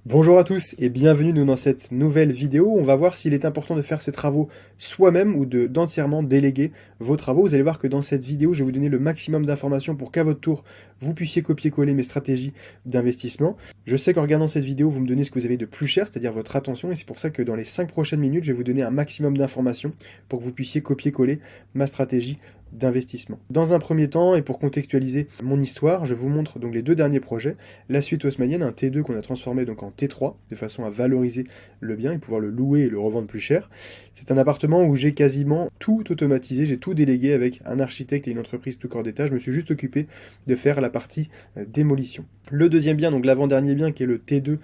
Bonjour à tous et bienvenue dans cette nouvelle vidéo. On va voir s'il est important de faire ses travaux soi-même ou d'entièrement déléguer vos travaux. Vous allez voir que dans cette vidéo, je vais vous donner le maximum d'informations pour qu'à votre tour, vous puissiez copier-coller mes stratégies d'investissement. Je sais qu'en regardant cette vidéo, vous me donnez ce que vous avez de plus cher, c'est-à-dire votre attention, et c'est pour ça que dans les 5 prochaines minutes, je vais vous donner un maximum d'informations pour que vous puissiez copier-coller ma stratégie d'investissement. Dans un premier temps, et pour contextualiser mon histoire, je vous montre donc les deux derniers projets. La suite haussmannienne, un T2 qu'on a transformé donc en T3, de façon à valoriser le bien et pouvoir le louer et le revendre plus cher. C'est un appartement où j'ai quasiment tout automatisé, j'ai tout délégué avec un architecte et une entreprise tout corps d'état. Je me suis juste occupé de faire la partie démolition. Le deuxième bien, donc l'avant-dernier bien qui est le T2,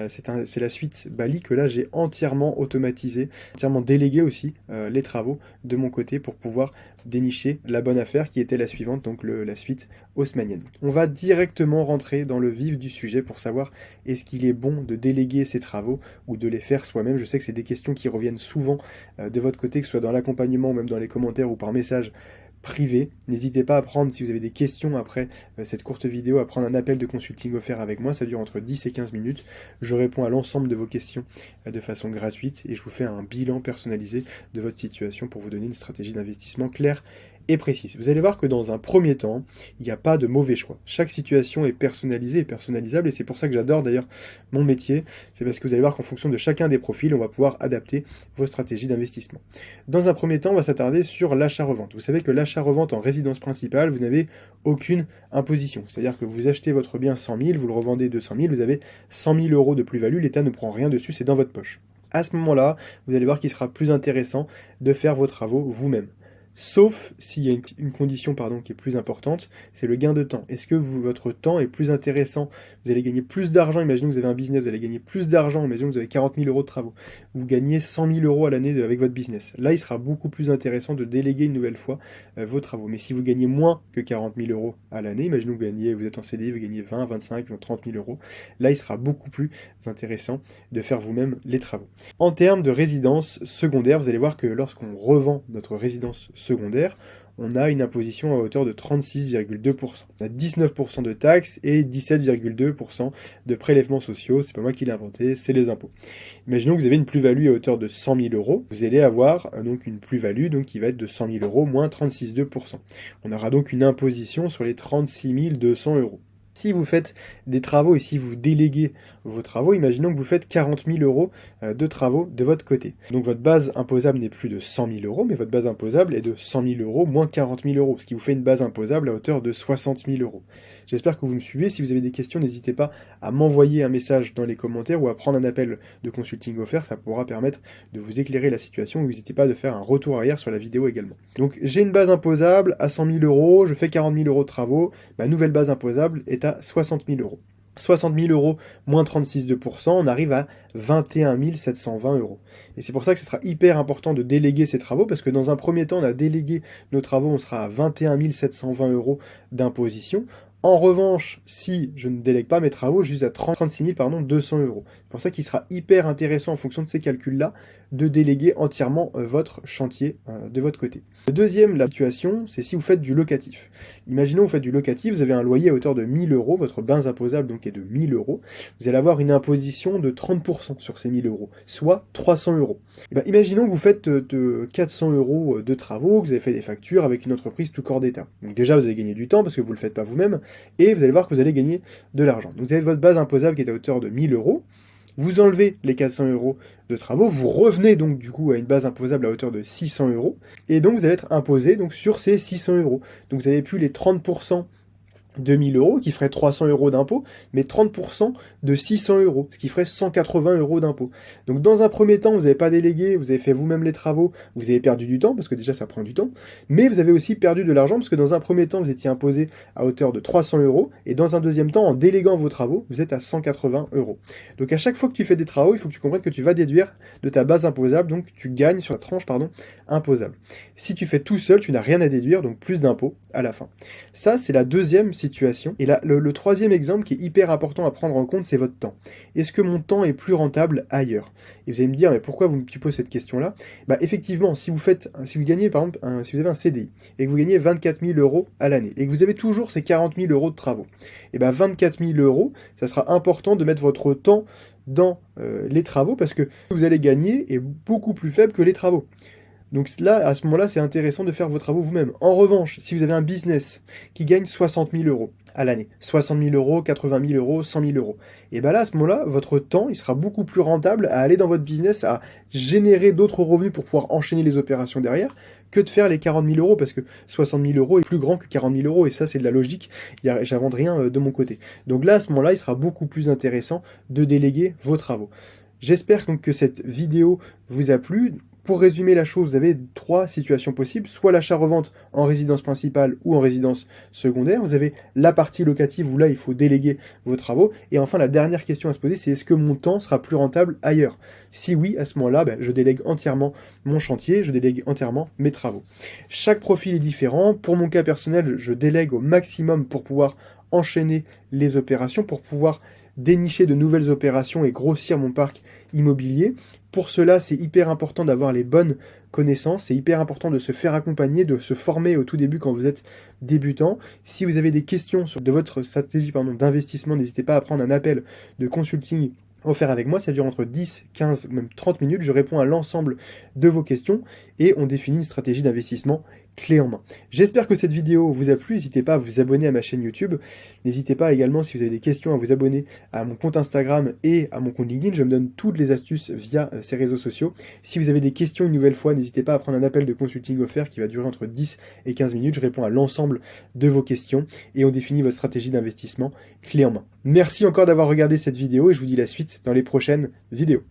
c'est la suite Bali que là j'ai entièrement automatisé, entièrement délégué aussi les travaux de mon côté pour pouvoir dénicher la bonne affaire qui était la suivante, donc la suite haussmannienne. On va directement rentrer dans le vif du sujet pour savoir est-ce qu'il est bon de déléguer ses travaux ou de les faire soi-même. Je sais que c'est des questions qui reviennent souvent de votre côté, que ce soit dans l'accompagnement ou même dans les commentaires ou par message privé. N'hésitez pas à prendre, si vous avez des questions après cette courte vidéo, à prendre un appel de consulting offert avec moi. Ça dure entre 10 et 15 minutes. Je réponds à l'ensemble de vos questions de façon gratuite et je vous fais un bilan personnalisé de votre situation pour vous donner une stratégie d'investissement claire et précise. Vous allez voir que dans un premier temps, il n'y a pas de mauvais choix. Chaque situation est personnalisée et personnalisable et c'est pour ça que j'adore d'ailleurs mon métier. C'est parce que vous allez voir qu'en fonction de chacun des profils, on va pouvoir adapter vos stratégies d'investissement. Dans un premier temps, on va s'attarder sur l'achat-revente. Vous savez que l'achat-revente en résidence principale, vous n'avez aucune imposition. C'est-à-dire que vous achetez votre bien 100 000, vous le revendez 200 000, vous avez 100 000 euros de plus-value, l'État ne prend rien dessus, c'est dans votre poche. À ce moment-là, vous allez voir qu'il sera plus intéressant de faire vos travaux vous-même. Sauf s'il y a une condition qui est plus importante, c'est le gain de temps. Est-ce que votre temps est plus intéressant? Vous allez gagner plus d'argent, imaginez que vous avez un business, vous allez gagner plus d'argent, imaginez que vous avez 40 000 euros de travaux. Vous gagnez 100 000 euros à l'année avec votre business. Là, il sera beaucoup plus intéressant de déléguer une nouvelle fois vos travaux. Mais si vous gagnez moins que 40 000 euros à l'année, imaginez que vous êtes en CDI, vous gagnez 20, 25, 30 000 euros, là, il sera beaucoup plus intéressant de faire vous-même les travaux. En termes de résidence secondaire, vous allez voir que lorsqu'on revend notre résidence secondaire, on a une imposition à hauteur de 36,2%. On a 19% de taxes et 17,2% de prélèvements sociaux. C'est pas moi qui l'ai inventé, c'est les impôts. Imaginons que vous avez une plus-value à hauteur de 100 000 euros. Vous allez avoir donc une plus-value qui va être de 100 000 euros moins 36,2%. On aura donc une imposition sur les 36 200 euros. Si vous faites des travaux et si vous déléguez vos travaux, imaginons que vous faites 40 000 euros de travaux de votre côté. Donc votre base imposable n'est plus de 100 000 euros, mais votre base imposable est de 100 000 euros moins 40 000 euros, ce qui vous fait une base imposable à hauteur de 60 000 euros. J'espère que vous me suivez. Si vous avez des questions, n'hésitez pas à m'envoyer un message dans les commentaires ou à prendre un appel de consulting offert. Ça pourra permettre de vous éclairer la situation. N'hésitez pas de faire un retour arrière sur la vidéo également. Donc j'ai une base imposable à 100 000 euros, je fais 40 000 euros de travaux, ma nouvelle base imposable est à 60 000 euros. 60 000 euros moins 36,2%, on arrive à 21 720 euros. Et c'est pour ça que ce sera hyper important de déléguer ces travaux, parce que dans un premier temps, on a délégué nos travaux, on sera à 21 720 euros d'imposition. En revanche, si je ne délègue pas mes travaux, je suis à 36 200 euros. C'est pour ça qu'il sera hyper intéressant en fonction de ces calculs-là de déléguer entièrement votre chantier de votre côté. La deuxième situation, c'est si vous faites du locatif. Imaginons que vous faites du locatif, vous avez un loyer à hauteur de 1 000 euros, votre base imposable donc est de 1 000 euros. Vous allez avoir une imposition de 30% sur ces 1 000 euros, soit 300 euros. Et bien, imaginons que vous faites 400 euros de travaux, que vous avez fait des factures avec une entreprise tout corps d'état. Donc déjà, vous allez gagner du temps parce que vous ne le faites pas vous-même, et vous allez voir que vous allez gagner de l'argent. Donc vous avez votre base imposable qui est à hauteur de 1 000 euros. Vous enlevez les 400 euros de travaux, vous revenez donc du coup à une base imposable à hauteur de 600 euros, et donc vous allez être imposé donc sur ces 600 euros. Donc vous n'avez plus les 30% de 1 000 euros, qui ferait 300 euros d'impôt, mais 30% de 600 euros, ce qui ferait 180 euros d'impôt. Donc dans un premier temps, vous n'avez pas délégué, vous avez fait vous-même les travaux, vous avez perdu du temps, parce que déjà ça prend du temps, mais vous avez aussi perdu de l'argent, parce que dans un premier temps, vous étiez imposé à hauteur de 300 euros, et dans un deuxième temps, en déléguant vos travaux, vous êtes à 180 euros. Donc à chaque fois que tu fais des travaux, il faut que tu comprennes que tu vas déduire de ta base imposable, donc tu gagnes sur la tranche imposable. Si tu fais tout seul, tu n'as rien à déduire, donc plus d'impôts à la fin. Ça, c'est la deuxième situation situations. Et là, le troisième exemple qui est hyper important à prendre en compte, c'est votre temps. Est-ce que mon temps est plus rentable ailleurs? Et vous allez me dire, mais pourquoi tu poses cette question-là? Bah effectivement, si vous gagnez par exemple, si vous avez un CDI, et que vous gagnez 24 000 euros à l'année, et que vous avez toujours ces 40 000 euros de travaux, et bah 24 000 euros, ça sera important de mettre votre temps dans les travaux, parce que vous allez gagner est beaucoup plus faible que les travaux. Donc là, à ce moment-là, c'est intéressant de faire vos travaux vous-même. En revanche, si vous avez un business qui gagne 60 000 euros à l'année, 60 000 euros, 80 000 euros, 100 000 euros, et bien là, à ce moment-là, votre temps, il sera beaucoup plus rentable à aller dans votre business, à générer d'autres revenus pour pouvoir enchaîner les opérations derrière, que de faire les 40 000 euros, parce que 60 000 euros est plus grand que 40 000 euros, et ça, c'est de la logique, j'invente rien de mon côté. Donc là, à ce moment-là, il sera beaucoup plus intéressant de déléguer vos travaux. J'espère donc que cette vidéo vous a plu. Pour résumer la chose, vous avez 3 situations possibles, soit l'achat-revente en résidence principale ou en résidence secondaire. Vous avez la partie locative où là, il faut déléguer vos travaux. Et enfin, la dernière question à se poser, c'est est-ce que mon temps sera plus rentable ailleurs? Si oui, à ce moment-là, je délègue entièrement mon chantier, je délègue entièrement mes travaux. Chaque profil est différent. Pour mon cas personnel, je délègue au maximum pour pouvoir enchaîner les opérations, pour pouvoir dénicher de nouvelles opérations et grossir mon parc immobilier. Pour cela, c'est hyper important d'avoir les bonnes connaissances, c'est hyper important de se faire accompagner, de se former au tout début quand vous êtes débutant. Si vous avez des questions de votre stratégie d'investissement, n'hésitez pas à prendre un appel de consulting offert avec moi, ça dure entre 10, 15, même 30 minutes, je réponds à l'ensemble de vos questions et on définit une stratégie d'investissement clé en main. J'espère que cette vidéo vous a plu, n'hésitez pas à vous abonner à ma chaîne YouTube, n'hésitez pas également si vous avez des questions à vous abonner à mon compte Instagram et à mon compte LinkedIn, je me donne toutes les astuces via ces réseaux sociaux. Si vous avez des questions une nouvelle fois, n'hésitez pas à prendre un appel de consulting offert qui va durer entre 10 et 15 minutes, je réponds à l'ensemble de vos questions et on définit votre stratégie d'investissement clé en main. Merci encore d'avoir regardé cette vidéo et je vous dis la suite dans les prochaines vidéos.